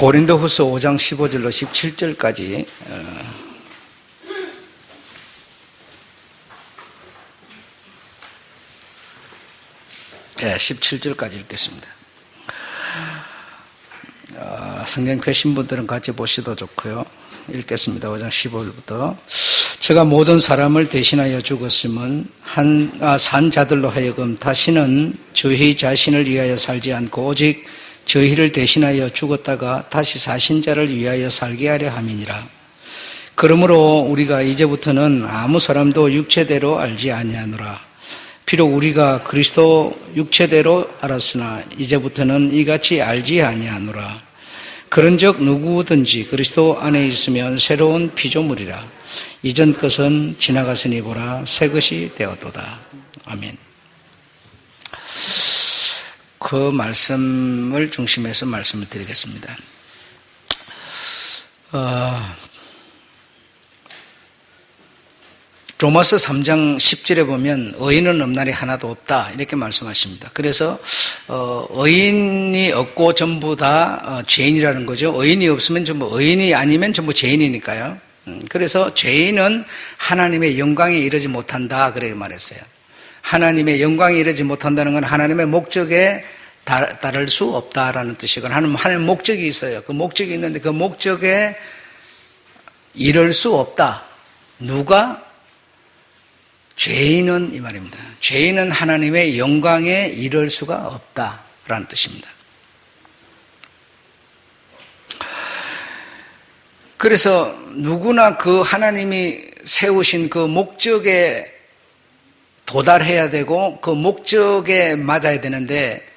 고린도후서 5장 15절로 17절까지 17절까지 읽겠습니다. 성경 펴신 분들은 같이 보셔도 좋고요. 읽겠습니다. 5장 15절부터. 제가 모든 사람을 대신하여 죽었음은 산 자들로 하여금 다시는 저희 자신을 위하여 살지 않고 오직 저희를 대신하여 죽었다가 다시 사신 자를 위하여 살게 하려 함이니라. 그러므로 우리가 이제부터는 아무 사람도 육체대로 알지 아니하노라. 비록 우리가 그리스도 육체대로 알았으나 이제부터는 이같이 알지 아니하노라. 그런즉 누구든지 그리스도 안에 있으면 새로운 피조물이라. 이전 것은 지나갔으니 보라 새 것이 되었도다. 아멘. 그 말씀을 중심해서 말씀을 드리겠습니다. 로마서 3장 10절에 보면 의인은 없나니 하나도 없다 이렇게 말씀하십니다. 그래서 의인이 없고 전부 다 죄인이라는 거죠. 의인이 없으면 전부 의인이 아니면 전부 죄인이니까요. 그래서 죄인은 하나님의 영광에 이르지 못한다 그렇게 말했어요. 하나님의 영광에 이르지 못한다는 건 하나님의 목적에 따를 수 없다라는 뜻이거나 하나님의 목적이 있어요. 그 목적이 있는데 그 목적에 이를 수 없다. 누가? 죄인은 이 말입니다. 죄인은 하나님의 영광에 이를 수가 없다라는 뜻입니다. 그래서 누구나 그 하나님이 세우신 그 목적에 도달해야 되고 그 목적에 맞아야 되는데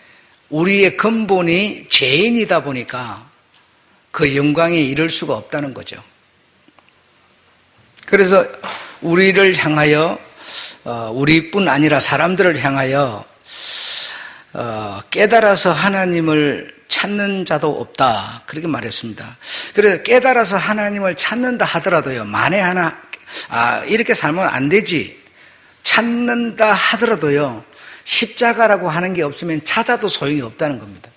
우리의 근본이 죄인이다 보니까 그 영광에 이를 수가 없다는 거죠. 그래서 우리를 향하여 우리뿐 아니라 사람들을 향하여 깨달아서 하나님을 찾는 자도 없다 그렇게 말했습니다. 그래서 깨달아서 하나님을 찾는다 하더라도요 만에 하나 이렇게 살면 안 되지 찾는다 하더라도요 십자가라고 하는 게 없으면 찾아도 소용이 없다는 겁니다.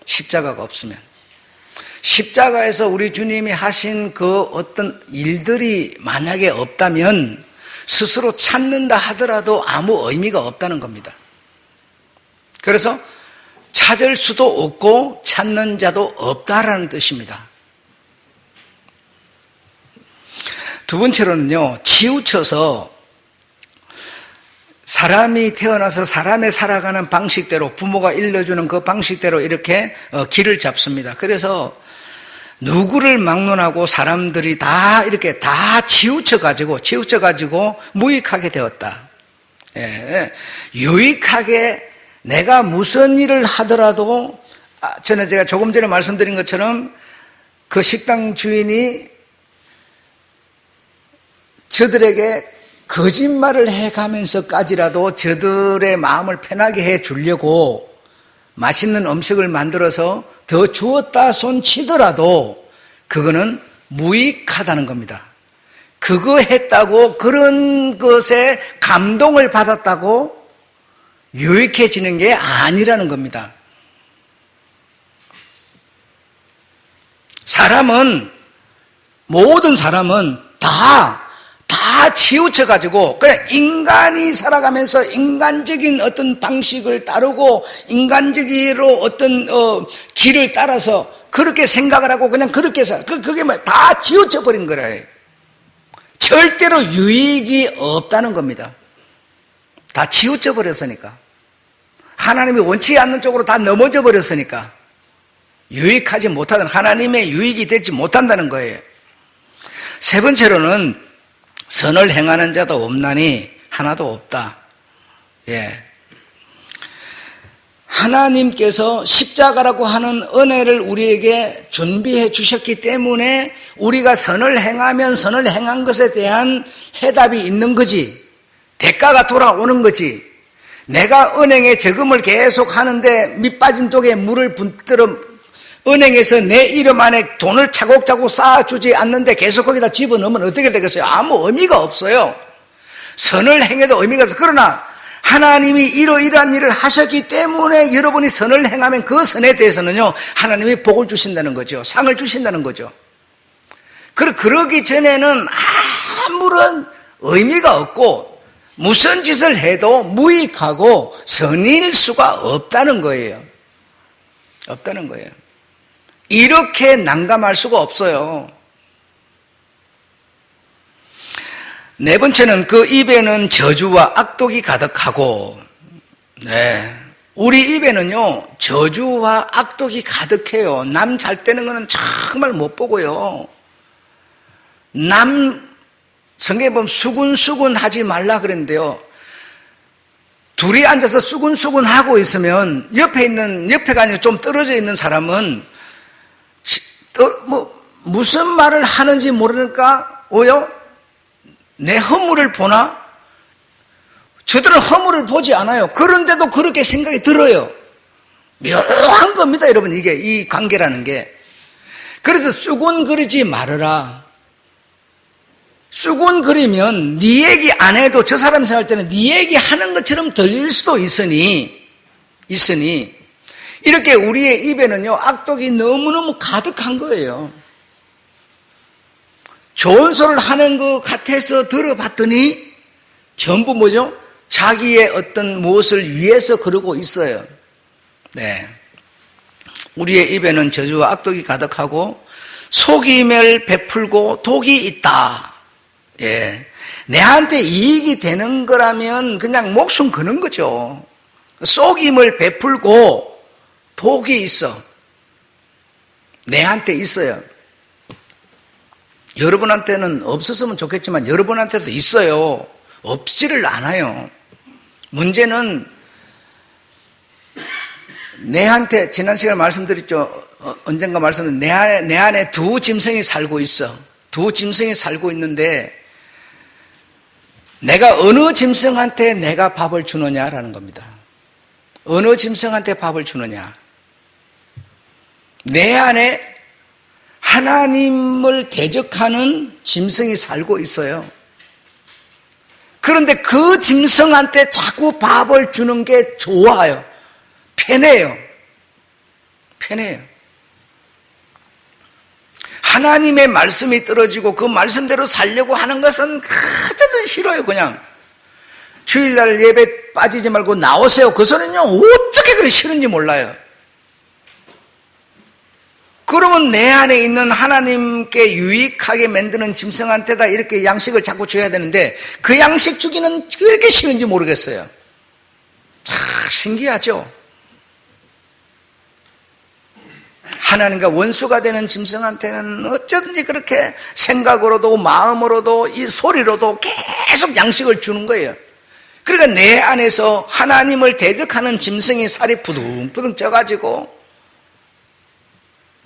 십자가가 없으면 십자가에서 우리 주님이 하신 그 어떤 일들이 만약에 없다면 스스로 찾는다 하더라도 아무 의미가 없다는 겁니다. 그래서 찾을 수도 없고 찾는 자도 없다라는 뜻입니다. 두 번째로는요, 치우쳐서 사람이 태어나서 사람의 살아가는 방식대로 부모가 일러주는 그 방식대로 이렇게 길을 잡습니다. 그래서 누구를 막론하고 사람들이 다 이렇게 다 치우쳐가지고 무익하게 되었다. 유익하게 내가 무슨 일을 하더라도 제가 조금 전에 말씀드린 것처럼 그 식당 주인이 저들에게 거짓말을 해가면서까지라도 저들의 마음을 편하게 해주려고 맛있는 음식을 만들어서 더 주었다 손 치더라도 그거는 무익하다는 겁니다. 그거 했다고 그런 것에 감동을 받았다고 유익해지는 게 아니라는 겁니다. 모든 사람은 다 치우쳐가지고 그냥 인간이 살아가면서 인간적인 어떤 방식을 따르고 인간적으로 어떤 길을 따라서 그렇게 생각을 하고 그냥 그렇게 살아. 그게 다 치우쳐버린 거래요. 절대로 유익이 없다는 겁니다. 다 치우쳐버렸으니까. 하나님이 원치 않는 쪽으로 다 넘어져 버렸으니까 유익하지 못하는 하나님의 유익이 되지 못한다는 거예요. 세 번째로는 선을 행하는 자도 없나니 하나도 없다. 하나님께서 십자가라고 하는 은혜를 우리에게 준비해 주셨기 때문에 우리가 선을 행하면 선을 행한 것에 대한 해답이 있는 거지. 대가가 돌아오는 거지. 내가 은행에 저금을 계속 하는데 밑빠진 독에 물을 분들어 은행에서 내 이름 안에 돈을 차곡차곡 쌓아주지 않는데 계속 거기다 집어넣으면 어떻게 되겠어요? 아무 의미가 없어요. 선을 행해도 의미가 없어요. 그러나 하나님이 이러이러한 일을 하셨기 때문에 여러분이 선을 행하면 그 선에 대해서는요, 하나님이 복을 주신다는 거죠. 상을 주신다는 거죠. 그러기 전에는 아무런 의미가 없고 무슨 짓을 해도 무익하고 선일 수가 없다는 거예요. 없다는 거예요. 이렇게 난감할 수가 없어요. 네 번째는 그 입에는 저주와 악독이 가득하고, 우리 입에는요, 저주와 악독이 가득해요. 남 잘 되는 거는 정말 못 보고요. 성경에 보면 수군수군 하지 말라 그랬는데요. 둘이 앉아서 수군수군 하고 있으면 옆에가 아니라 좀 떨어져 있는 사람은 무슨 말을 하는지 모르니까 내 허물을 보나? 저들은 허물을 보지 않아요. 그런데도 그렇게 생각이 들어요. 묘한 겁니다, 여러분. 이 관계라는 게. 그래서 수군거리지 말아라. 수군거리면 네 얘기 안 해도 저 사람 생각할 때는 네 얘기 하는 것처럼 들릴 수도 있으니 이렇게 우리의 입에는요, 악독이 너무너무 가득한 거예요. 좋은 소리를 하는 것 같아서 들어봤더니 전부 뭐죠? 자기의 어떤 무엇을 위해서 그러고 있어요. 우리의 입에는 저주와 악독이 가득하고 속임을 베풀고 독이 있다. 내한테 이익이 되는 거라면 그냥 목숨 거는 거죠. 속임을 베풀고 독이 있어. 내한테 있어요. 여러분한테는 없었으면 좋겠지만 여러분한테도 있어요. 없지를 않아요. 문제는 내한테 지난 시간에 말씀드렸죠. 언젠가 말씀드렸는데 내 안에 두 짐승이 살고 있어. 두 짐승이 살고 있는데 내가 어느 짐승한테 내가 밥을 주느냐라는 겁니다. 어느 짐승한테 밥을 주느냐. 내 안에 하나님을 대적하는 짐승이 살고 있어요. 그런데 그 짐승한테 자꾸 밥을 주는 게 좋아요. 편해요. 하나님의 말씀이 떨어지고 그 말씀대로 살려고 하는 것은 가장 싫어요. 그냥 주일날 예배 빠지지 말고 나오세요. 그 소리는요, 어떻게 그리 싫은지 몰라요. 그러면 내 안에 있는 하나님께 유익하게 만드는 짐승한테다 이렇게 양식을 자꾸 줘야 되는데 그 양식 주기는 왜 이렇게 싫은지 모르겠어요. 참 신기하죠. 하나님과 원수가 되는 짐승한테는 어쩌든지 그렇게 생각으로도 마음으로도 이 소리로도 계속 양식을 주는 거예요. 그러니까 내 안에서 하나님을 대적하는 짐승이 살이 부둥부둥 쪄가지고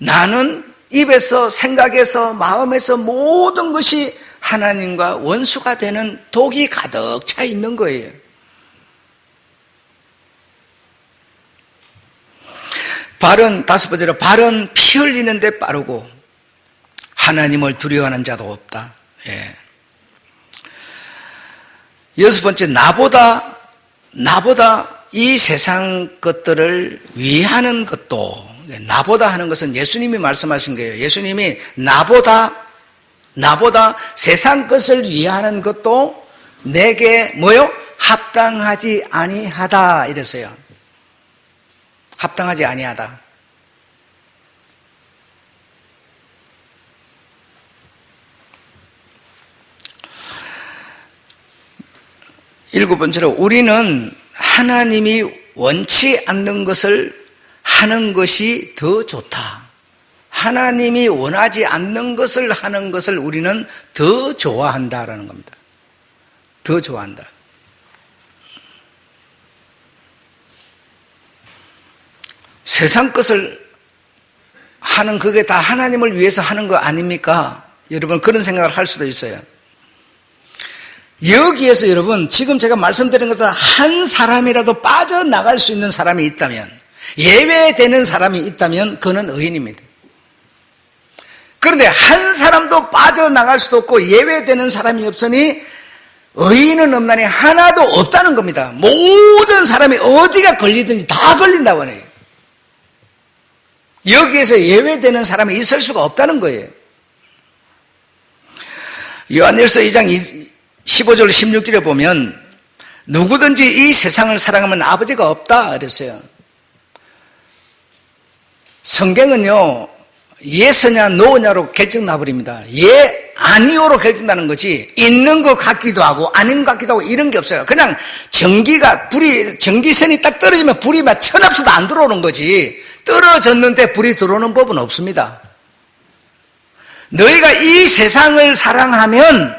나는 입에서 생각에서 마음에서 모든 것이 하나님과 원수가 되는 독이 가득 차 있는 거예요. 다섯 번째로 발은 피 흘리는 데 빠르고 하나님을 두려워하는 자도 없다. 여섯 번째, 나보다 이 세상 것들을 위하는 것도, 나보다 하는 것은 예수님이 말씀하신 거예요. 예수님이 나보다 세상 것을 위하는 것도 내게 합당하지 아니하다 이랬어요. 합당하지 아니하다. 일곱 번째로 우리는 하나님이 원치 않는 것을 하는 것이 더 좋다. 하나님이 원하지 않는 것을 하는 것을 우리는 더 좋아한다라는 겁니다. 더 좋아한다. 세상 것을 하는 그게 다 하나님을 위해서 하는 거 아닙니까? 여러분 그런 생각을 할 수도 있어요. 여기에서 여러분 지금 제가 말씀드린 것은 한 사람이라도 빠져나갈 수 있는 사람이 있다면, 예외되는 사람이 있다면 그는 의인입니다. 그런데 한 사람도 빠져나갈 수도 없고 예외되는 사람이 없으니 의인은 없나니 하나도 없다는 겁니다. 모든 사람이 어디가 걸리든지 다 걸린다고 하네요. 여기에서 예외되는 사람이 있을 수가 없다는 거예요. 요한일서 2장 15절 16절에 보면 누구든지 이 세상을 사랑하면 아버지가 없다 그랬어요. 성경은요, 예스냐 노냐로 결정 나버립니다. 예, 아니오로 결정나는 거지, 있는 것 같기도 하고 아닌 것 같기도 하고 이런 게 없어요. 그냥 전기선이 딱 떨어지면 불이 막 천압수도 안 들어오는 거지, 떨어졌는데 불이 들어오는 법은 없습니다. 너희가 이 세상을 사랑하면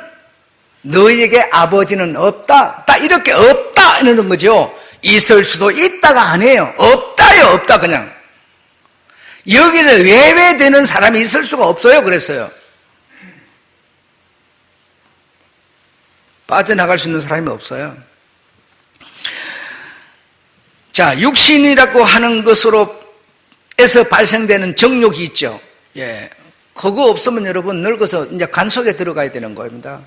너희에게 아버지는 없다. 딱 이렇게 없다 이러는 거죠. 있을 수도 있다가 아니에요. 없다요, 없다 그냥. 여기서 외외되는 사람이 있을 수가 없어요. 그랬어요. 빠져나갈 수 있는 사람이 없어요. 자, 육신이라고 하는 것으로에서 발생되는 정욕이 있죠. 예. 그거 없으면 여러분 늙어서 이제 간 속에 들어가야 되는 겁니다.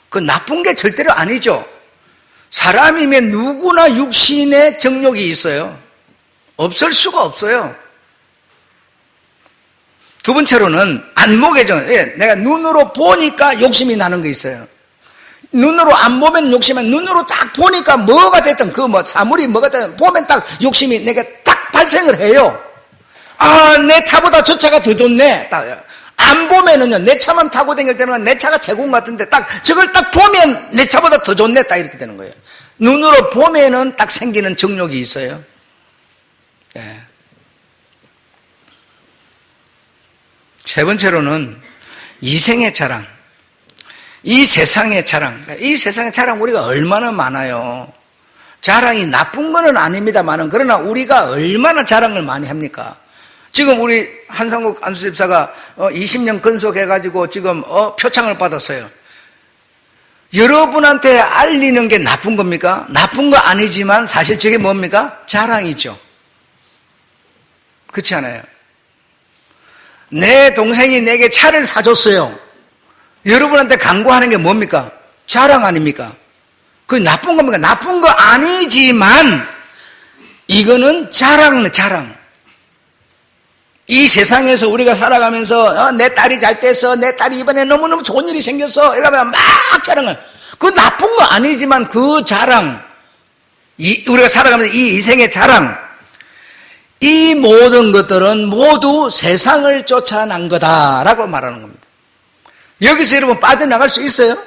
그 나쁜 게 절대로 아니죠. 사람이면 누구나 육신에 정욕이 있어요. 없을 수가 없어요. 두 번째로는 안목에죠. 예, 내가 눈으로 보니까 욕심이 나는 게 있어요. 눈으로 안 보면 욕심이, 눈으로 딱 보니까 뭐가 됐든, 사물이 뭐가 됐든, 보면 딱 욕심이 내가 딱 발생을 해요. 아, 내 차보다 저 차가 더 좋네. 딱. 안 보면은요, 내 차만 타고 다닐 때는 내 차가 최고인 것 같은데, 딱, 저걸 딱 보면 내 차보다 더 좋네. 딱 이렇게 되는 거예요. 눈으로 보면은 딱 생기는 정욕이 있어요. 예. 세 번째로는 이생의 자랑. 이 세상의 자랑. 이 세상의 자랑 우리가 얼마나 많아요. 자랑이 나쁜 거는 아닙니다만은, 그러나 우리가 얼마나 자랑을 많이 합니까? 지금 우리 한상국 안수집사가 20년 근속해가지고 지금 표창을 받았어요. 여러분한테 알리는 게 나쁜 겁니까? 나쁜 거 아니지만 사실 저게 뭡니까? 자랑이죠. 그렇지 않아요? 내 동생이 내게 차를 사줬어요. 여러분한테 광고하는 게 뭡니까? 자랑 아닙니까? 그게 나쁜 겁니까? 나쁜 거 아니지만 이거는 자랑. 이 세상에서 우리가 살아가면서 내 딸이 잘 됐어, 내 딸이 이번에 너무너무 좋은 일이 생겼어 이러면 막 자랑을. 그 나쁜 거 아니지만 그 자랑, 우리가 살아가면서 이 이생의 자랑, 이 모든 것들은 모두 세상을 쫓아난 거다라고 말하는 겁니다. 여기서 여러분 빠져나갈 수 있어요?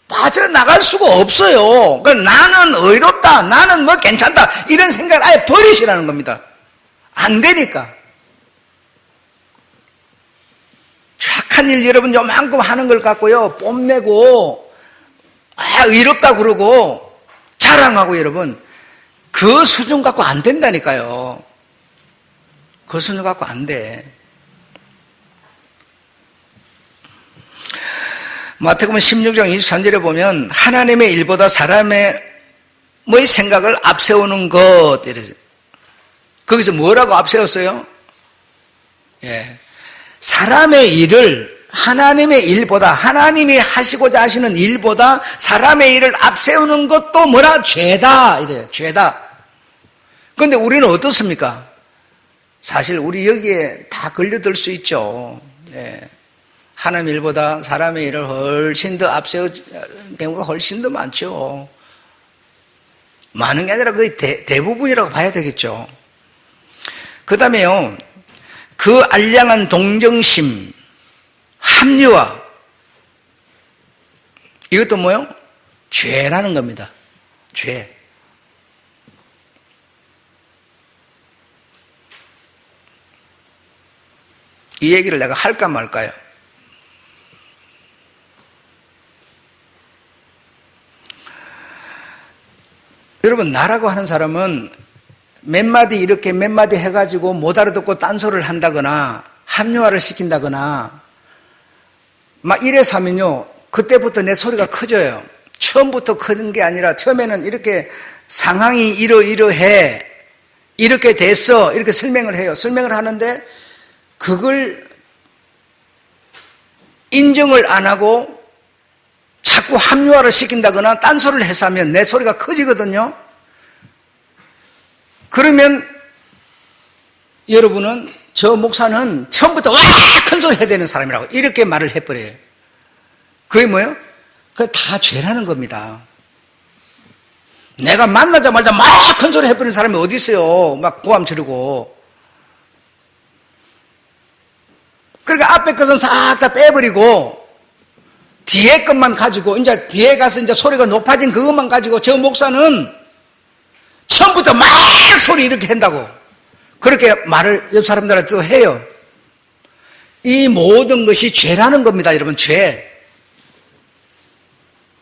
빠져나갈 수가 없어요. 그러니까 나는 의롭다, 나는 뭐 괜찮다 이런 생각을 아예 버리시라는 겁니다. 안 되니까. 착한 일 여러분 요만큼 하는 걸 갖고요 뽐내고 의롭다 그러고 자랑하고 여러분 그 수준 갖고 안 된다니까요. 그 수준 갖고 안 돼. 마태복음 16장 23절에 보면 하나님의 일보다 사람의 생각을 앞세우는 것 이래서 거기서 뭐라고 앞세웠어요? 예. 사람의 일을 하나님의 일보다, 하나님이 하시고자 하시는 일보다 사람의 일을 앞세우는 것도 뭐라? 죄다 이래요. 죄다. 그런데 우리는 어떻습니까? 사실 우리 여기에 다 걸려들 수 있죠. 예. 하나님 일보다 사람의 일을 훨씬 더 앞세우는 경우가 훨씬 더 많죠. 많은 게 아니라 거의 대부분이라고 봐야 되겠죠. 그 다음에요, 그 알량한 동정심, 합리화, 이것도 뭐요? 죄라는 겁니다. 죄. 이 얘기를 내가 할까 말까요? 여러분, 나라고 하는 사람은 몇 마디 이렇게 몇 마디 해가지고 못 알아듣고 딴소리를 한다거나 합리화를 시킨다거나 막 이래서 하면요 그때부터 내 소리가 커져요. 처음부터 크는 게 아니라 처음에는 이렇게 상황이 이러이러해 이렇게 됐어 이렇게 설명을 해요. 설명을 하는데 그걸 인정을 안 하고 자꾸 합리화를 시킨다거나 딴소리를 해서 하면 내 소리가 커지거든요. 그러면 여러분은 저 목사는 처음부터 와 큰 소리 해야 되는 사람이라고 이렇게 말을 해버려요. 그게 뭐예요? 그게 다 죄라는 겁니다. 내가 만나자마자 막 큰 소리 해버리는 사람이 어디 있어요? 막 고함 지르고. 그러니까 앞에 것은 싹 다 빼버리고 뒤에 것만 가지고 이제 뒤에 가서 이제 소리가 높아진 그것만 가지고 저 목사는 처음부터 막 소리 이렇게 한다고 그렇게 말을 옆 사람들한테 또 해요. 이 모든 것이 죄라는 겁니다, 여러분. 죄.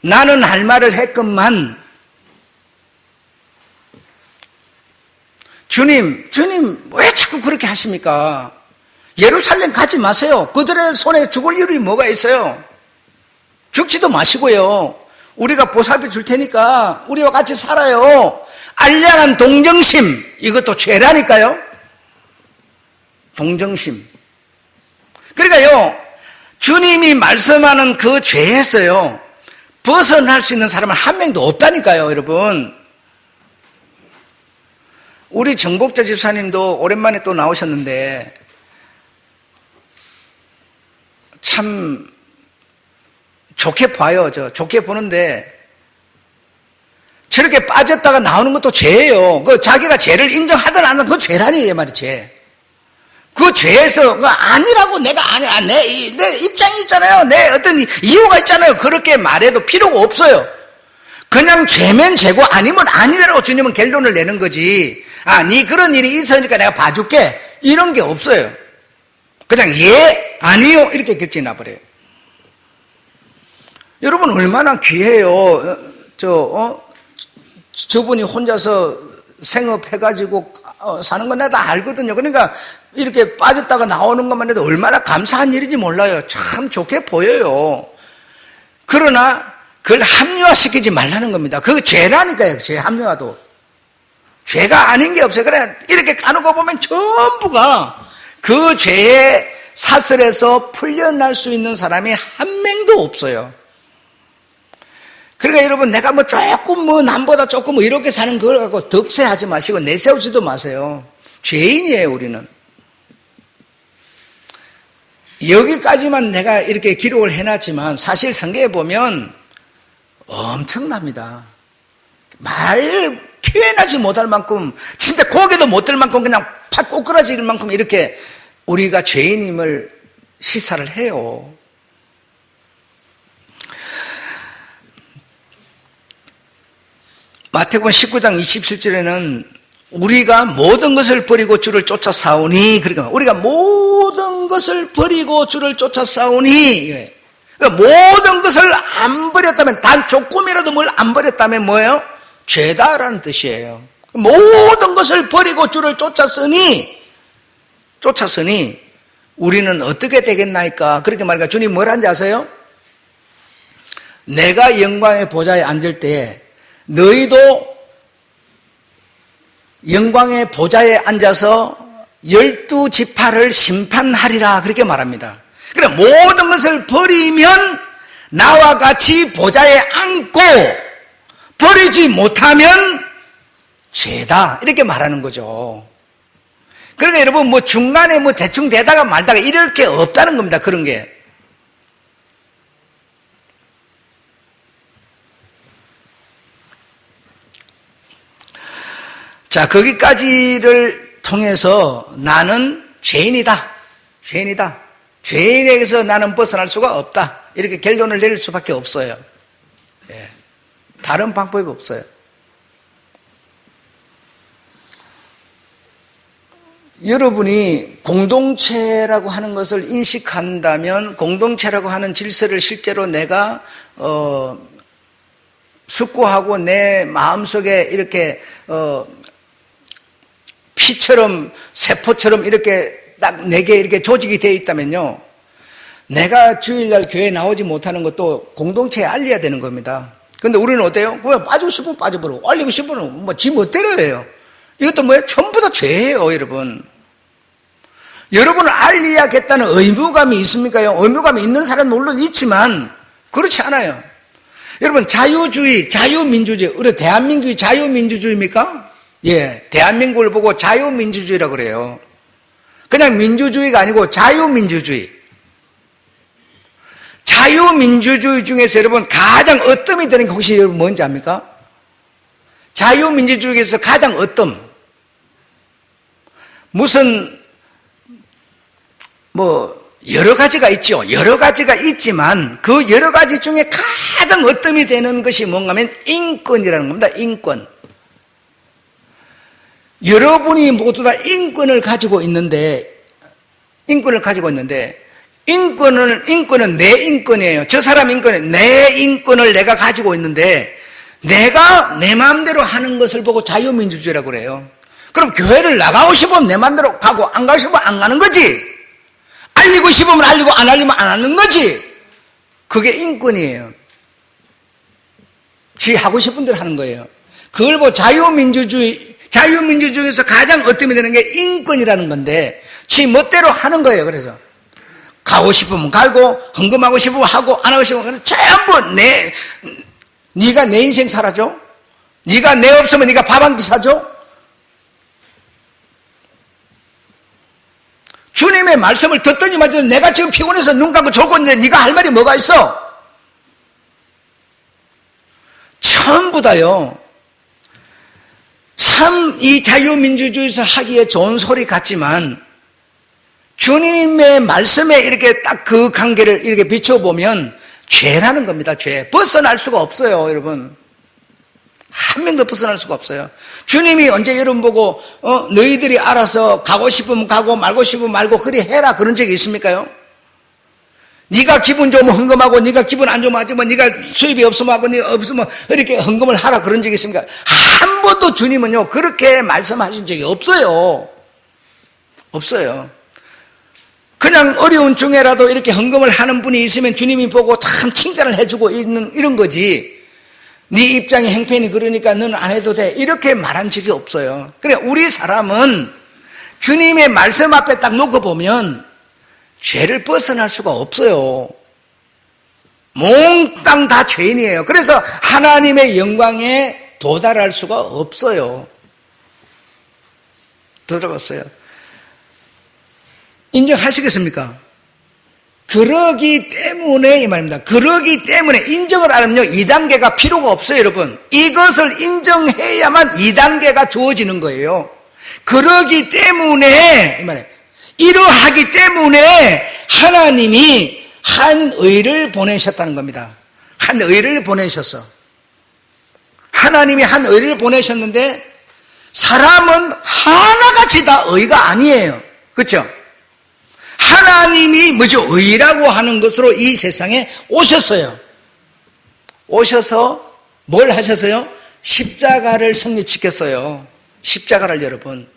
나는 할 말을 했건만 주님 왜 자꾸 그렇게 하십니까? 예루살렘 가지 마세요. 그들의 손에 죽을 일이 뭐가 있어요? 죽지도 마시고요. 우리가 보살펴 줄 테니까 우리와 같이 살아요. 알량한 동정심, 이것도 죄라니까요. 동정심. 그러니까요, 주님이 말씀하는 그 죄에서요 벗어날 수 있는 사람은 한 명도 없다니까요, 여러분. 우리 정복자 집사님도 오랜만에 또 나오셨는데 참 좋게 봐요. 좋게 보는데 저렇게 빠졌다가 나오는 것도 죄예요. 그 자기가 죄를 인정하든 안 하든 그거 죄라니, 말이 죄. 그 죄에서 그 아니라고 내가 아니라 내 입장이 있잖아요. 내 어떤 이유가 있잖아요. 그렇게 말해도 필요가 없어요. 그냥 죄면 죄고 아니면 아니라고 주님은 결론을 내는 거지. 아, 네 그런 일이 있으니까 내가 봐줄게. 이런 게 없어요. 그냥 예, 아니요 이렇게 결정이 나버려요. 여러분 얼마나 귀해요. 저분이 혼자서 생업해가지고 사는 건 내가 다 알거든요. 그러니까 이렇게 빠졌다가 나오는 것만 해도 얼마나 감사한 일인지 몰라요. 참 좋게 보여요. 그러나 그걸 합리화시키지 말라는 겁니다. 그거 죄라니까요. 죄 합리화도. 죄가 아닌 게 없어요. 그래 이렇게 까놓고 보면 전부가 그 죄의 사슬에서 풀려날 수 있는 사람이 한 명도 없어요. 그러니까 여러분 내가 조금 남보다 조금 이렇게 사는 걸 갖고 덕세하지 마시고 내세우지도 마세요. 죄인이에요, 우리는. 여기까지만 내가 이렇게 기록을 해놨지만 사실 성경에 보면 엄청납니다. 말 표현하지 못할 만큼 진짜 고개도 못 들 만큼 그냥 팍 꼬꾸라질 만큼 이렇게 우리가 죄인임을 시사를 해요. 마태복음 19장 27절에는 우리가 모든 것을 버리고 주를 쫓아 싸우니, 그러니까 우리가 모든 것을 버리고 주를 쫓아 싸우니, 그러니까 모든 것을 안 버렸다면, 단 조금이라도 뭘 안 버렸다면 뭐예요? 죄다라는 뜻이에요. 모든 것을 버리고 주를 쫓았으니 우리는 어떻게 되겠나이까? 그렇게 말하니까 주님 뭘 한지 아세요? 내가 영광의 보좌에 앉을 때 너희도 영광의 보좌에 앉아서 12지파를 심판하리라, 그렇게 말합니다. 그래, 모든 것을 버리면 나와 같이 보좌에 앉고 버리지 못하면 죄다, 이렇게 말하는 거죠. 그러니까 여러분 중간에 대충 되다가 말다가 이럴 게 없다는 겁니다. 그런 게. 자, 거기까지를 통해서 나는 죄인이다. 죄인에게서 나는 벗어날 수가 없다. 이렇게 결론을 내릴 수밖에 없어요. 예. 다른 방법이 없어요. 여러분이 공동체라고 하는 것을 인식한다면 공동체라고 하는 질서를 실제로 내가 숙고하고 내 마음속에 이렇게 피처럼 세포처럼 이렇게 딱 내게 이렇게 조직이 되어 있다면요, 내가 주일날 교회에 나오지 못하는 것도 공동체에 알려야 되는 겁니다. 근데 우리는 어때요? 그냥 빠지고 싶으면 빠져버리고 알리고 싶으면 지 멋대로 해요. 이것도 뭐예요? 전부 다 죄예요, 여러분. 여러분을 알려야겠다는 의무감이 있습니까요? 의무감이 있는 사람은 물론 있지만 그렇지 않아요. 여러분, 자유주의, 자유민주주의, 우리 대한민국이 자유민주주의입니까? 예, 대한민국을 보고 자유민주주의라고 그래요. 그냥 민주주의가 아니고 자유민주주의. 자유민주주의 중에서 여러분 가장 어뜸이 되는 게 혹시 여러분 뭔지 압니까? 자유민주주의에서 가장 어뜸. 무슨 여러 가지가 있죠. 여러 가지가 있지만 그 여러 가지 중에 가장 어뜸이 되는 것이 뭔가 하면 인권이라는 겁니다. 인권. 여러분이 모두 다 인권을 가지고 있는데 인권은 내 인권이에요. 저 사람 인권은 내 인권을 내가 가지고 있는데 내가 내 마음대로 하는 것을 보고 자유민주주의라고 그래요. 그럼 교회를 나가고 싶으면 내 마음대로 가고 안 가고 싶으면 안 가는 거지. 알리고 싶으면 알리고 안 알리면 안 하는 거지. 그게 인권이에요. 지 하고 싶은 대로 하는 거예요. 그걸 보고 자유민주주의에서 가장 어뜸이 되는 게 인권이라는 건데 지 멋대로 하는 거예요. 그래서 가고 싶으면 가고 헌금하고 싶으면 하고 안 하고 싶으면 전부 네가 내 인생 살아줘? 네가 내 없으면 네가 밥 한 끼 사줘? 주님의 말씀을 듣더니 말이죠. 내가 지금 피곤해서 눈 감고 졸고 있는데 네가 할 말이 뭐가 있어? 전부 다요. 참 이 자유민주주의에서 하기에 좋은 소리 같지만 주님의 말씀에 이렇게 딱 그 관계를 이렇게 비춰보면 죄라는 겁니다. 죄. 벗어날 수가 없어요, 여러분. 한 명도 벗어날 수가 없어요. 주님이 언제 여러분 보고 너희들이 알아서 가고 싶으면 가고 말고 싶으면 말고 그리 해라 그런 적이 있습니까요? 네가 기분 좋으면 헌금하고 네가 기분 안 좋으면 하지 뭐 네가 수입이 없으면 하고 네가 없으면 이렇게 헌금을 하라 그런 적이 있습니까? 한 번도 주님은요 그렇게 말씀하신 적이 없어요. 없어요. 그냥 어려운 중에라도 이렇게 헌금을 하는 분이 있으면 주님이 보고 참 칭찬을 해주고 있는 이런 거지. 네 입장이 행편이 그러니까 너는 안 해도 돼 이렇게 말한 적이 없어요. 그래 우리 사람은 주님의 말씀 앞에 딱 놓고 보면 죄를 벗어날 수가 없어요. 몽땅 다 죄인이에요. 그래서 하나님의 영광에 도달할 수가 없어요. 도달할 없어요. 인정하시겠습니까? 그러기 때문에 이 말입니다. 그러기 때문에 인정을 안 하면요 2단계가 필요가 없어요. 여러분 이것을 인정해야만 2단계가 주어지는 거예요. 그러기 때문에 이 말이에요. 이러하기 때문에 하나님이 한 의를 보내셨다는 겁니다. 한 의를 보내셨어. 하나님이 한 의를 보내셨는데 사람은 하나같이 다 의가 아니에요. 그렇죠? 하나님이 뭐죠? 의라고 하는 것으로 이 세상에 오셨어요. 오셔서 뭘 하셨어요? 십자가를 성립시켰어요. 십자가를 여러분.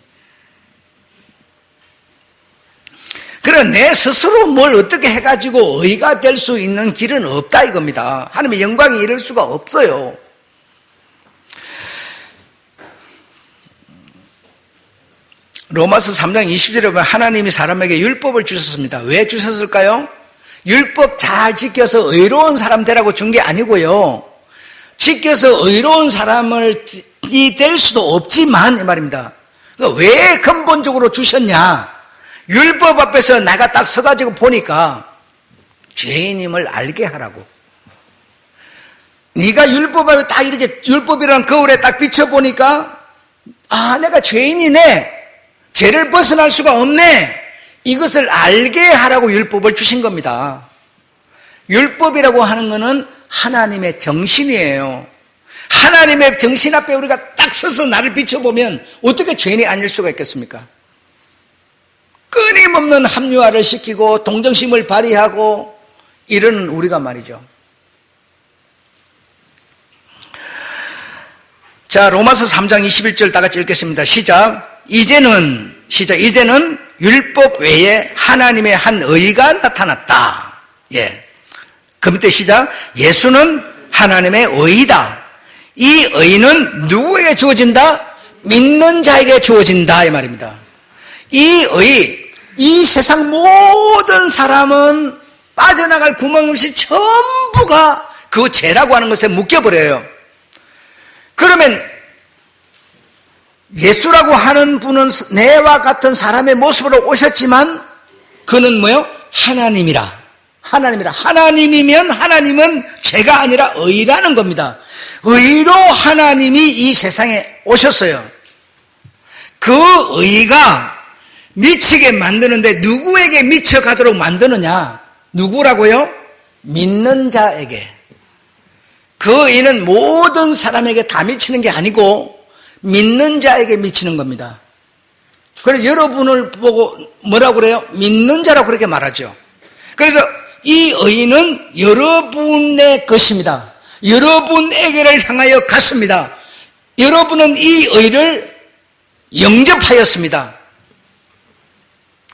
그래 내 스스로 뭘 어떻게 해가지고 의가 될 수 있는 길은 없다 이겁니다. 하나님의 영광이 이럴 수가 없어요. 로마서 3장 20절에 보면 하나님이 사람에게 율법을 주셨습니다. 왜 주셨을까요? 율법 잘 지켜서 의로운 사람 되라고 준 게 아니고요. 지켜서 의로운 사람을 될 수도 없지만 이 말입니다. 왜 근본적으로 주셨냐? 율법 앞에서 내가 딱 서가지고 보니까 죄인임을 알게 하라고. 네가 율법 앞에 딱 이렇게 율법이라는 거울에 딱 비춰보니까 아 내가 죄인이네. 죄를 벗어날 수가 없네. 이것을 알게 하라고 율법을 주신 겁니다. 율법이라고 하는 것은 하나님의 정신이에요. 하나님의 정신 앞에 우리가 딱 서서 나를 비춰보면 어떻게 죄인이 아닐 수가 있겠습니까? 끊임없는 합리화를 시키고 동정심을 발휘하고 이러는 우리가 말이죠. 자, 로마서 3장 21절 다 같이 읽겠습니다. 시작. 이제는 율법 외에 하나님의 한 의가 나타났다. 예. 그 밑에 시작. 예수는 하나님의 의이다. 이 의는 누구에게 주어진다? 믿는 자에게 주어진다. 이 말입니다. 이 의, 이 세상 모든 사람은 빠져나갈 구멍 없이 전부가 그 죄라고 하는 것에 묶여버려요. 그러면 예수라고 하는 분은 내와 같은 사람의 모습으로 오셨지만 그는 뭐요? 하나님이라. 하나님이면 하나님은 죄가 아니라 의라는 겁니다. 의로 하나님이 이 세상에 오셨어요. 그 의가 미치게 만드는데 누구에게 미쳐가도록 만드느냐? 누구라고요? 믿는 자에게. 그 의는 모든 사람에게 다 미치는 게 아니고 믿는 자에게 미치는 겁니다. 그래서 여러분을 보고 뭐라고 그래요? 믿는 자라고 그렇게 말하죠. 그래서 이 의는 여러분의 것입니다. 여러분에게를 향하여 갔습니다. 여러분은 이 의를 영접하였습니다.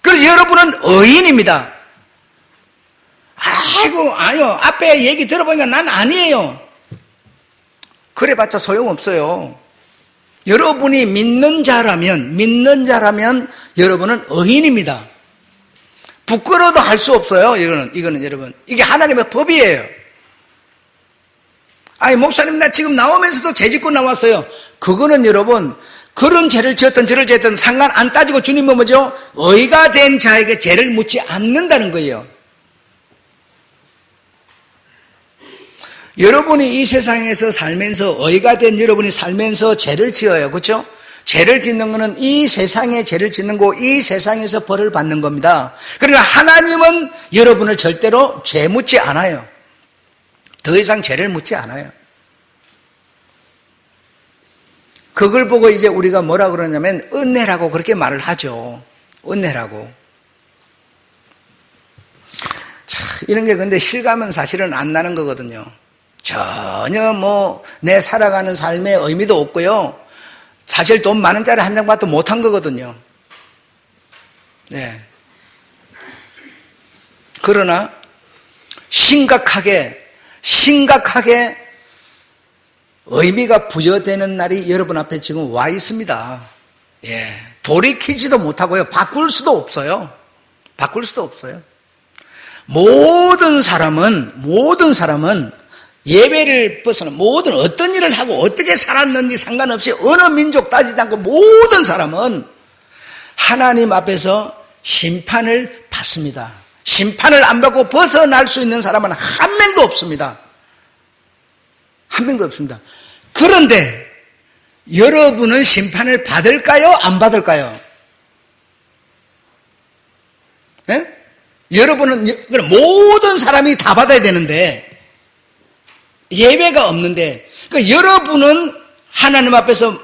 그래서 여러분은 의인입니다. 아니요. 앞에 얘기 들어보니까 난 아니에요. 그래봤자 소용없어요. 여러분이 믿는 자라면 여러분은 의인입니다. 부끄러워도 할 수 없어요. 이거는 여러분. 이게 하나님의 법이에요. 목사님, 나 지금 나오면서도 죄 짓고 나왔어요. 그거는 여러분, 그런 죄를 지었든 저를 지었든 상관 안 따지고 주님은 뭐죠? 의가 된 자에게 죄를 묻지 않는다는 거예요. 여러분이 이 세상에서 살면서 의가 된 여러분이 살면서 죄를 지어요. 그렇죠? 죄를 짓는 것은 이 세상에 죄를 짓는 거, 이 세상에서 벌을 받는 겁니다. 그러나 하나님은 여러분을 절대로 죄 묻지 않아요. 더 이상 죄를 묻지 않아요. 그걸 보고 이제 우리가 뭐라 그러냐면 은혜라고 그렇게 말을 하죠. 은혜라고. 이런 게 근데 실감은 사실은 안 나는 거거든요. 전혀 내 살아가는 삶에 의미도 없고요. 사실 돈 많은 짜리 한 장 받도 못한 거거든요. 네. 그러나 심각하게 의미가 부여되는 날이 여러분 앞에 지금 와 있습니다. 예. 돌이키지도 못하고요. 바꿀 수도 없어요. 모든 사람은 예배를 벗어나 모든 어떤 일을 하고 어떻게 살았는지 상관없이 어느 민족 따지지 않고 모든 사람은 하나님 앞에서 심판을 받습니다. 심판을 안 받고 벗어날 수 있는 사람은 한 명도 없습니다. 그런데 여러분은 심판을 받을까요? 안 받을까요? 예? 여러분은 모든 사람이 다 받아야 되는데 예배가 없는데, 그러니까 여러분은 하나님 앞에서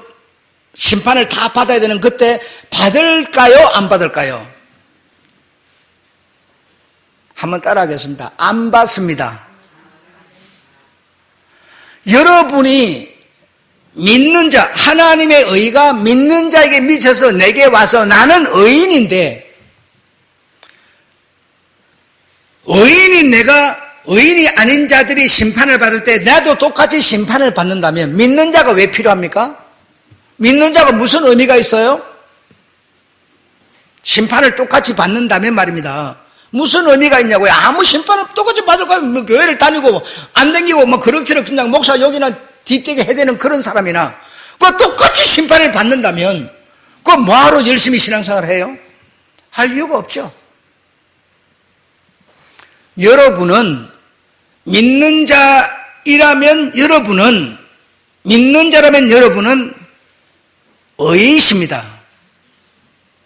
심판을 다 받아야 되는 그때 받을까요? 안 받을까요? 한번 따라하겠습니다. 안 받습니다. 여러분이 믿는 자, 하나님의 의가 믿는 자에게 미쳐서 내게 와서 나는 의인인데, 의인이 아닌 자들이 심판을 받을 때 나도 똑같이 심판을 받는다면 믿는 자가 왜 필요합니까? 믿는 자가 무슨 의미가 있어요? 심판을 똑같이 받는다면 말입니다. 무슨 의미가 있냐고요? 아무 심판을 똑같이 받을 거면 교회를 다니고 안 다니고 그럭저럭 그냥 목사 여기나 뒷대게 해대는 그런 사람이나 그 똑같이 심판을 받는다면 그 뭐하러 열심히 신앙생활을 해요? 할 이유가 없죠. 여러분은 믿는 자라면 여러분은 의이십니다.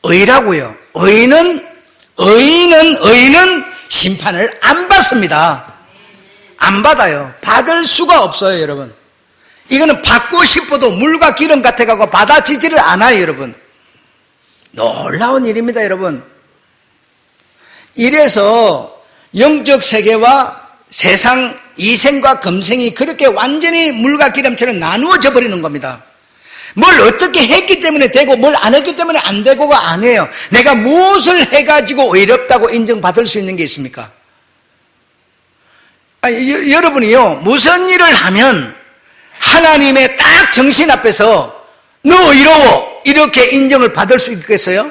의라고요. 의인은 심판을 안 받습니다. 안 받아요. 받을 수가 없어요, 여러분. 이거는 받고 싶어도 물과 기름 같아가고 받아지지를 않아요, 여러분. 놀라운 일입니다, 여러분. 이래서 영적 세계와 세상 이생과 금생이 그렇게 완전히 물과 기름처럼 나누어져 버리는 겁니다. 뭘 어떻게 했기 때문에 되고 뭘 안 했기 때문에 안 되고가 아니에요. 내가 무엇을 해가지고 의롭다고 인정받을 수 있는 게 있습니까? 여러분이요, 무슨 일을 하면 하나님의 딱 정신 앞에서 너 의로워 이렇게 인정을 받을 수 있겠어요?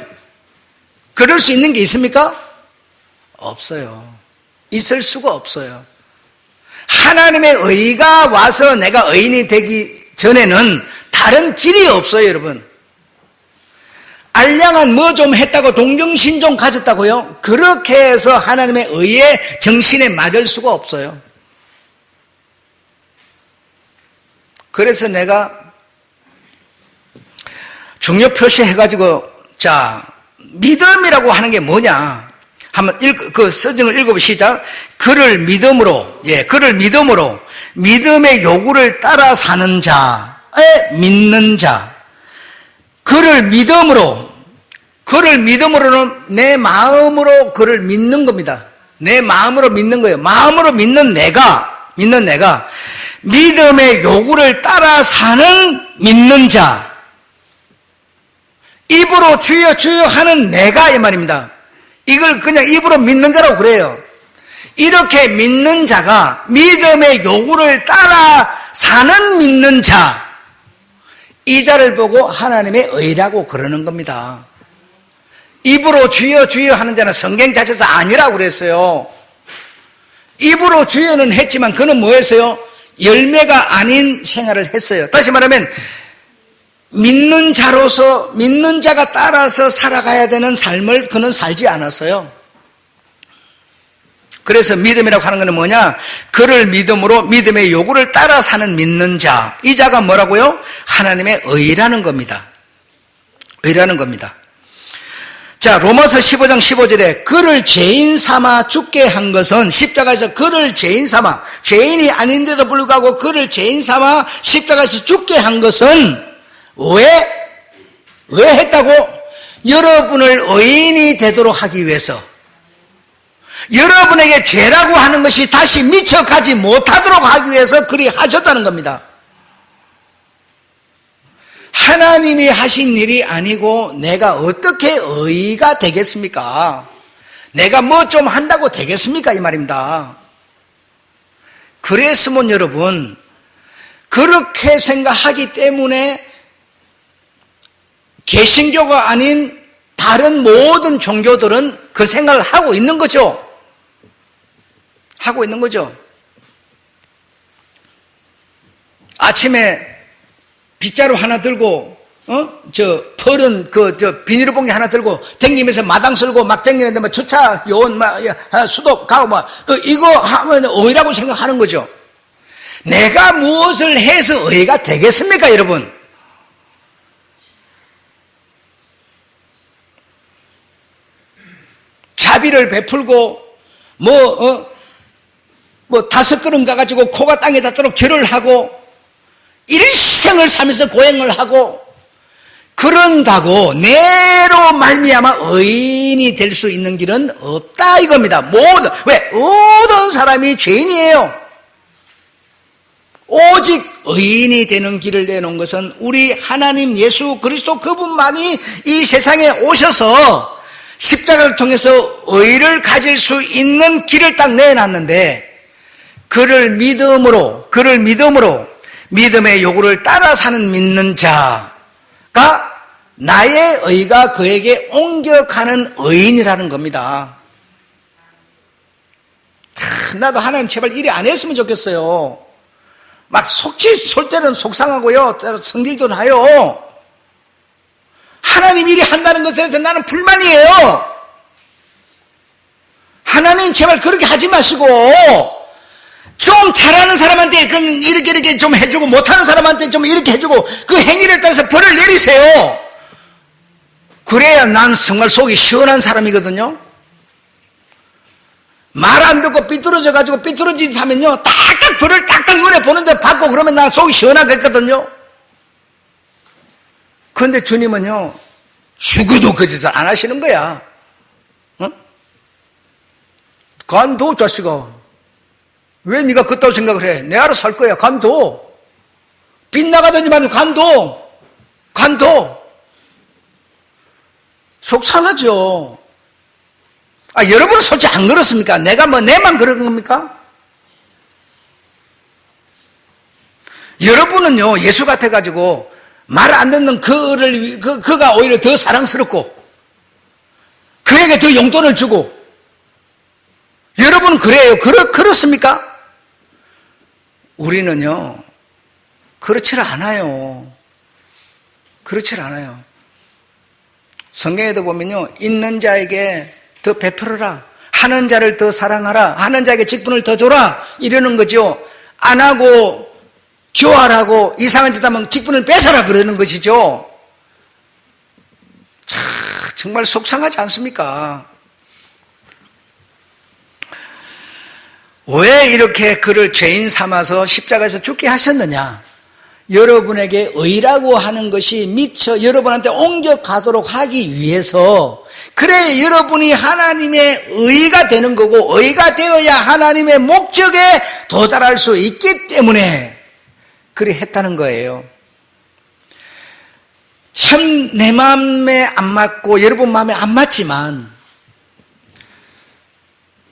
그럴 수 있는 게 있습니까? 없어요. 있을 수가 없어요. 하나님의 의가 와서 내가 의인이 되기 전에는 다른 길이 없어요, 여러분. 알량한 뭐 좀 했다고 동정심 좀 가졌다고요? 그렇게 해서 하나님의 의의 정신에 맞을 수가 없어요. 그래서 내가 중요 표시해가지고, 자, 믿음이라고 하는 게 뭐냐? 한번 그 서정을 읽어보시자. 그를 믿음으로, 그를 믿음으로, 믿음의 요구를 따라 사는 자의 믿는 자. 그를 믿음으로는 내 마음으로 그를 믿는 겁니다. 내 마음으로 믿는 거예요. 마음으로 믿는 내가, 믿음의 요구를 따라 사는 믿는 자. 입으로 주여 주여 하는 내가 이 말입니다. 이걸 그냥 입으로 믿는 자라고 그래요. 이렇게 믿는 자가 믿음의 요구를 따라 사는 믿는 자, 이 자를 보고 하나님의 의라고 그러는 겁니다. 입으로 주여 주여 하는 자는 성경 자체에서 아니라고 그랬어요. 입으로 주여는 했지만 그는 뭐 했어요? 열매가 아닌 생활을 했어요. 다시 말하면 믿는 자로서, 믿는 자가 따라서 살아가야 되는 삶을 그는 살지 않았어요. 그래서 믿음이라고 하는 것은 뭐냐? 그를 믿음으로 믿음의 요구를 따라 사는 믿는 자. 이 자가 뭐라고요? 하나님의 의라는 겁니다. 의라는 겁니다. 자, 로마서 15장 15절에 그를 죄인 삼아 죽게 한 것은, 십자가에서 그를 죄인 삼아, 죄인이 아닌데도 불구하고 그를 죄인 삼아 십자가에서 죽게 한 것은 왜 했다고? 여러분을 의인이 되도록 하기 위해서, 여러분에게 죄라고 하는 것이 다시 미쳐가지 못하도록 하기 위해서 그리 하셨다는 겁니다. 하나님이 하신 일이 아니고 내가 어떻게 의의가 되겠습니까? 내가 뭐 좀 한다고 되겠습니까? 이 말입니다. 그랬으면 여러분, 그렇게 생각하기 때문에 개신교가 아닌 다른 모든 종교들은 그 생각을 하고 있는 거죠. 하고 있는 거죠. 아침에 빗자루 하나 들고, 펄은 비닐봉지 하나 들고 댕기면서 마당 쓸고 막 댕기는데 막 주차 요원 수도 가고 이거 하면 의라고 생각하는 거죠. 내가 무엇을 해서 의가 되겠습니까, 여러분? 자비를 베풀고 뭐 5걸음 가가지고 코가 땅에 닿도록 절을 하고 일생을 살면서 고행을 하고 그런다고 내로 말미암아 의인이 될 수 있는 길은 없다 이겁니다. 모든 사람이 죄인이에요. 오직 의인이 되는 길을 내놓은 것은 우리 하나님 예수 그리스도 그분만이 이 세상에 오셔서 십자가를 통해서 의를 가질 수 있는 길을 딱 내놨는데, 그를 믿음으로 믿음의 요구를 따라 사는 믿는 자가 나의 의가 그에게 옮겨가는 의인이라는 겁니다. 나도 하나님 제발 일이 안 했으면 좋겠어요. 막 쏠 때는 속상하고요, 때로 성질도 나요. 하나님 일이 한다는 것에 대해서 나는 불만이에요. 하나님 제발 그렇게 하지 마시고 좀 잘하는 사람한테 이렇게 좀 해주고 못하는 사람한테 좀 이렇게 해주고 그 행위를 따라서 벌을 내리세요. 그래야 난 정말 속이 시원한 사람이거든요. 말 안 듣고 삐뚤어져가지고 삐뚤어진 짓 하면요, 딱딱 벌을 딱딱 눈에 보는데 받고 그러면 난 속이 시원하겠거든요. 그런데 주님은요, 죽어도 그 짓을 안 하시는 거야. 간도 자식아, 왜 네가 그따위 생각을 해? 내 알아서 할 거야. 간도. 빗나가든지 말고 간도. 속상하죠. 여러분은 솔직히 안 그렇습니까? 내만 그런 겁니까? 여러분은요, 예수 같아가지고 말 안 듣는 그가 오히려 더 사랑스럽고 그에게 더 용돈을 주고, 여러분은 그래요. 그렇습니까? 우리는요, 그렇지 않아요. 그렇지 않아요. 성경에도 보면요, 있는 자에게 더 베풀어라. 하는 자를 더 사랑하라. 하는 자에게 직분을 더 줘라. 이러는 거죠. 안 하고 교활하고 이상한 짓 하면 직분을 뺏어라 그러는 것이죠. 참, 정말 속상하지 않습니까? 왜 이렇게 그를 죄인 삼아서 십자가에서 죽게 하셨느냐? 여러분에게 의라고 하는 것이 미처 여러분한테 옮겨가도록 하기 위해서, 그래 여러분이 하나님의 의가 되는 거고, 의가 되어야 하나님의 목적에 도달할 수 있기 때문에 그리 했다는 거예요. 참 내 마음에 안 맞고 여러분 마음에 안 맞지만,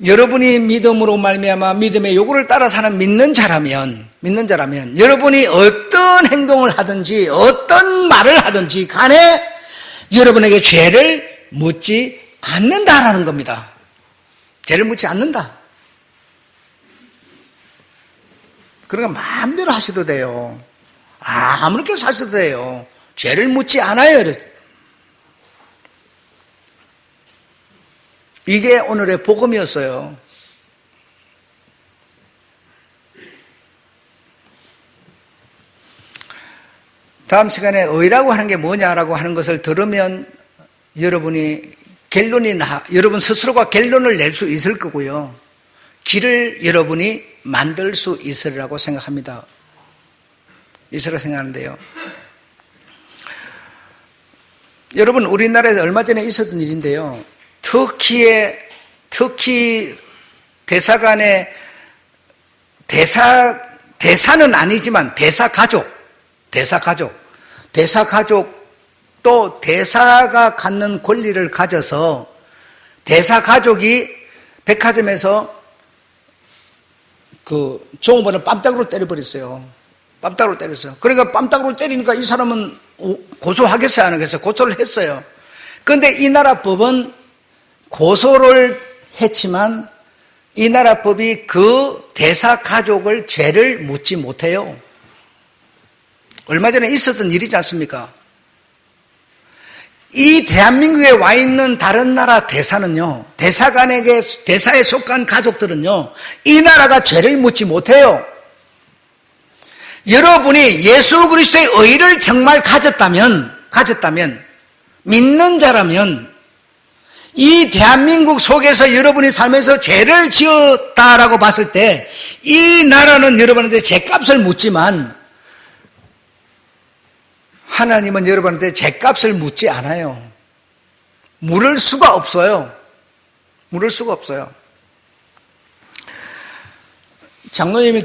여러분이 믿음으로 말미암아 믿음의 요구를 따라 사는 믿는 자라면 여러분이 어떤 행동을 하든지 어떤 말을 하든지 간에 여러분에게 죄를 묻지 않는다라는 겁니다. 죄를 묻지 않는다. 그러니까 마음대로 하셔도 돼요. 아무렇게 사셔도 돼요. 죄를 묻지 않아요. 이게 오늘의 복음이었어요. 다음 시간에 의라고 하는 게 뭐냐라고 하는 것을 들으면 여러분 스스로가 결론을 낼 수 있을 거고요. 길을 여러분이 만들 수 있으리라고 생각합니다. 있으리라고 생각하는데요. 여러분, 우리나라에서 얼마 전에 있었던 일인데요. 터키 대사관의 대사는 아니지만 대사가족도 대사가 갖는 권리를 가져서 대사가족이 백화점에서 그 종업원을 뺨따구로 때려버렸어요. 뺨따구로 때렸어요. 그러니까 뺨따구로 때리니까 이 사람은 고소하겠어요, 안 하겠어요? 고소를 했어요. 그런데 이 나라 법은 고소를 했지만 이 나라 법이 그 대사 가족을 죄를 묻지 못해요. 얼마 전에 있었던 일이지 않습니까? 이 대한민국에 와 있는 다른 나라 대사는요, 대사에 속한 가족들은요, 이 나라가 죄를 묻지 못해요. 여러분이 예수 그리스도의 의를 정말 가졌다면, 믿는 자라면, 이 대한민국 속에서 여러분이 살면서 죄를 지었다라고 봤을 때, 이 나라는 여러분한테 죄값을 묻지만, 하나님은 여러분한테 죄값을 묻지 않아요. 물을 수가 없어요. 장로님이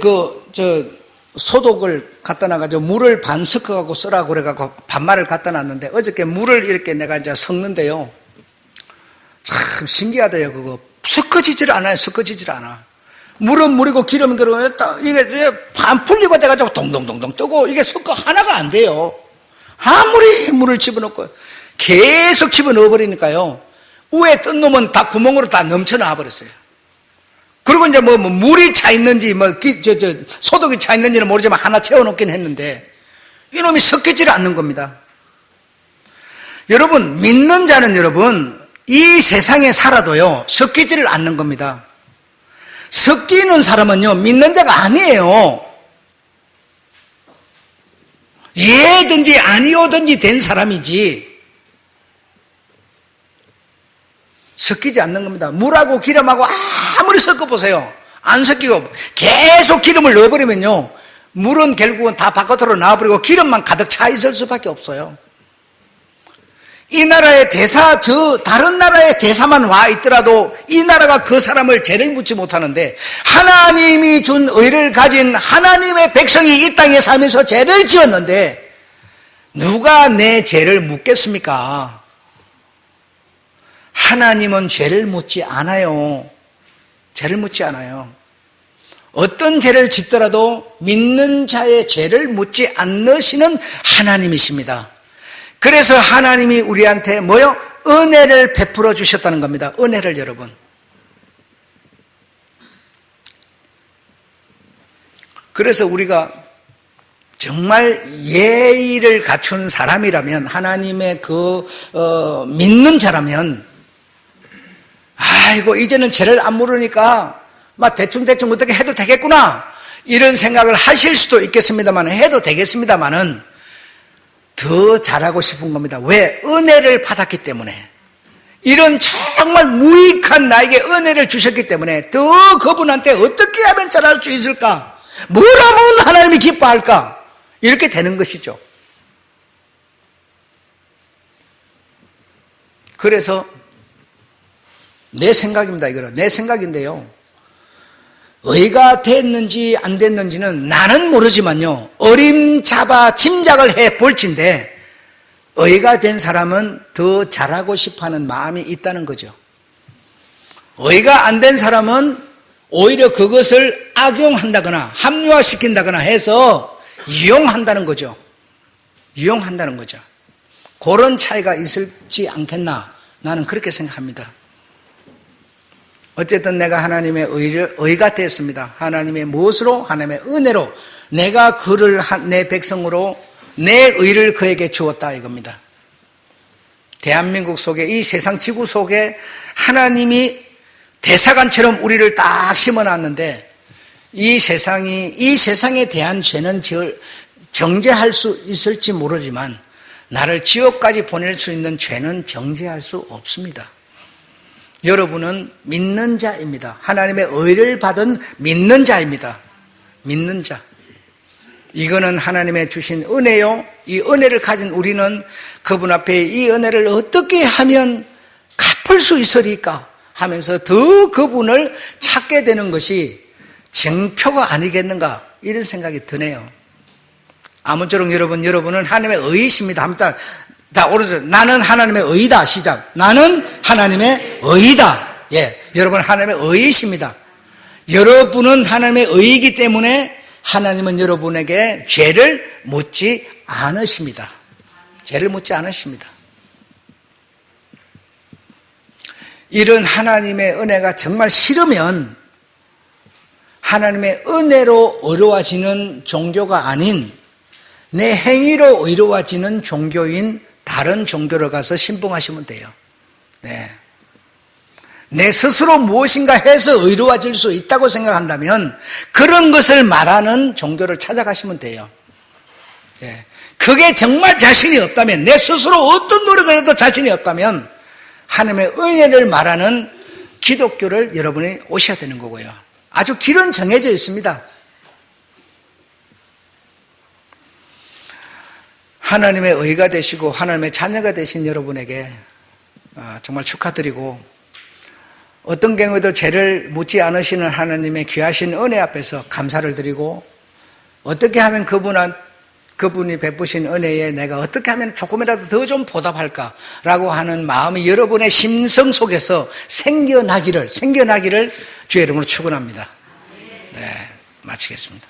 소독을 갖다 놔가지고 물을 반 섞어갖고 쓰라고 그래갖고 반말을 갖다 놨는데 어저께 물을 이렇게 내가 이제 섞는데요. 참 신기하대요, 그거. 섞어지질 않아요. 물은 물이고 기름은 기름. 이게 반 풀리고 돼가지고 동동동동 뜨고 이게 섞어 하나가 안 돼요. 아무리 물을 집어넣고 계속 집어넣어버리니까요. 위에 뜬 놈은 다 구멍으로 다 넘쳐나와 버렸어요. 그리고 이제 물이 차 있는지, 소독이 차 있는지는 모르지만 하나 채워놓긴 했는데, 이놈이 섞이지를 않는 겁니다. 여러분, 믿는 자는 이 세상에 살아도요, 섞이지를 않는 겁니다. 섞이는 사람은요, 믿는 자가 아니에요. 예든지 아니오든지 된 사람이지, 섞이지 않는 겁니다. 물하고 기름하고 아무리 섞어보세요. 안 섞이고 계속 기름을 넣어버리면요, 물은 결국은 다 바깥으로 나와버리고 기름만 가득 차 있을 수밖에 없어요. 이 나라의 다른 나라의 대사만 와 있더라도 이 나라가 그 사람을 죄를 묻지 못하는데, 하나님이 준 의를 가진 하나님의 백성이 이 땅에 살면서 죄를 지었는데 누가 내 죄를 묻겠습니까? 하나님은 죄를 묻지 않아요. 어떤 죄를 짓더라도 믿는 자의 죄를 묻지 않으시는 하나님이십니다. 그래서 하나님이 우리한테 은혜를 베풀어 주셨다는 겁니다. 은혜를, 여러분. 그래서 우리가 정말 예의를 갖춘 사람이라면, 하나님의 믿는 자라면, 아이고, 이제는 죄를 안 물으니까, 막 대충대충 어떻게 해도 되겠구나, 이런 생각을 하실 수도 있겠습니다만, 해도 되겠습니다만은, 더 잘하고 싶은 겁니다. 왜? 은혜를 받았기 때문에. 이런 정말 무익한 나에게 은혜를 주셨기 때문에 더 그분한테 어떻게 하면 잘할 수 있을까? 뭘 하면 하나님이 기뻐할까? 이렇게 되는 것이죠. 그래서 내 생각입니다. 이거는 내 생각인데요, 의가 됐는지 안 됐는지는 나는 모르지만요, 어림잡아 짐작을 해 볼진데, 의가 된 사람은 더 잘하고 싶어하는 마음이 있다는 거죠. 의가 안 된 사람은 오히려 그것을 악용한다거나 합리화시킨다거나 해서 이용한다는 거죠. 이용한다는 거죠. 그런 차이가 있을지 않겠나, 나는 그렇게 생각합니다. 어쨌든 내가 하나님의 의가 됐습니다. 하나님의 무엇으로? 하나님의 은혜로 내가 그를 내 백성으로 내 의를 그에게 주었다, 이겁니다. 대한민국 속에, 이 세상 지구 속에 하나님이 대사관처럼 우리를 딱 심어놨는데, 이 세상에 대한 죄는 정죄할 수 있을지 모르지만 나를 지옥까지 보낼 수 있는 죄는 정죄할 수 없습니다. 여러분은 믿는 자입니다. 하나님의 의를 받은 믿는 자입니다. 믿는 자. 이거는 하나님의 주신 은혜요. 이 은혜를 가진 우리는 그분 앞에 이 은혜를 어떻게 하면 갚을 수 있으리까 하면서 더 그분을 찾게 되는 것이 증표가 아니겠는가, 이런 생각이 드네요. 아무쪼록 여러분은 하나님의 의이십니다. 한번 다 오른쪽, 나는 하나님의 의다. 시작. 나는 하나님의 의다. 예, 여러분 하나님의 의이십니다. 여러분은 하나님의 의이기 때문에 하나님은 여러분에게 죄를 묻지 않으십니다. 죄를 묻지 않으십니다. 이런 하나님의 은혜가 정말 싫으면 하나님의 은혜로 의로워지는 종교가 아닌 내 행위로 의로워지는 종교인 다른 종교로 가서 신봉하시면 돼요. 네. 내 스스로 무엇인가 해서 의로워질 수 있다고 생각한다면 그런 것을 말하는 종교를 찾아가시면 돼요. 네. 그게 정말 자신이 없다면, 내 스스로 어떤 노력을 해도 자신이 없다면 하나님의 은혜를 말하는 기독교를 여러분이 오셔야 되는 거고요. 아주 길은 정해져 있습니다. 하나님의 의가 되시고 하나님의 자녀가 되신 여러분에게 정말 축하드리고, 어떤 경우에도 죄를 묻지 않으시는 하나님의 귀하신 은혜 앞에서 감사를 드리고, 어떻게 하면 그분이 베푸신 은혜에 내가 어떻게 하면 조금이라도 더 좀 보답할까라고 하는 마음이 여러분의 심성 속에서 생겨나기를 주의 이름으로 축원합니다. 네, 마치겠습니다.